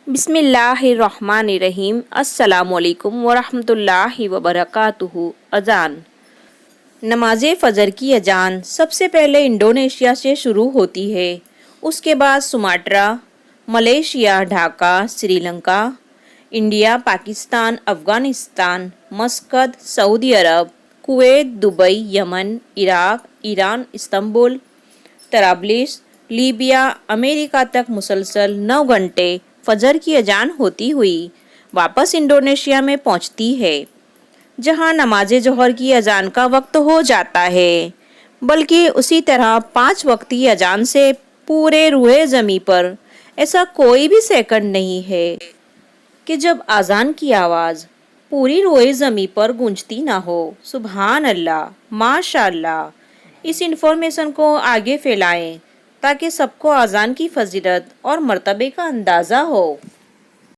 بسم اللہ الرحمن الرحیم۔ السلام علیکم ورحمۃ اللہ وبرکاتہ۔ اذان۔ نماز فجر کی اذان سب سے پہلے انڈونیشیا سے شروع ہوتی ہے، اس کے بعد Sumatra, Malaysia, Dhaka, Sri Lanka, India, Pakistan, Afghanistan, Muscat, سعودی عرب، کویت، دبئی، یمن، عراق، ایران، استنبول، طرابلس، لیبیا، امریکہ تک مسلسل 9 گھنٹے فجر کی اذان ہوتی ہوئی واپس انڈونیشیا میں پہنچتی ہے، جہاں نماز ظہر کی اذان کا وقت ہو جاتا ہے۔ بلکہ اسی طرح 5 وقتی اذان سے پورے روئے زمیں پر ایسا کوئی بھی سیکنڈ نہیں ہے کہ جب اذان کی آواز پوری روئے زمیں پر گونجتی نہ ہو۔ سبحان اللہ، ماشاء اللہ۔ اس انفارمیشن کو آگے پھیلائیں تاکہ سب کو اذان کی فضیلت اور مرتبے کا اندازہ ہو۔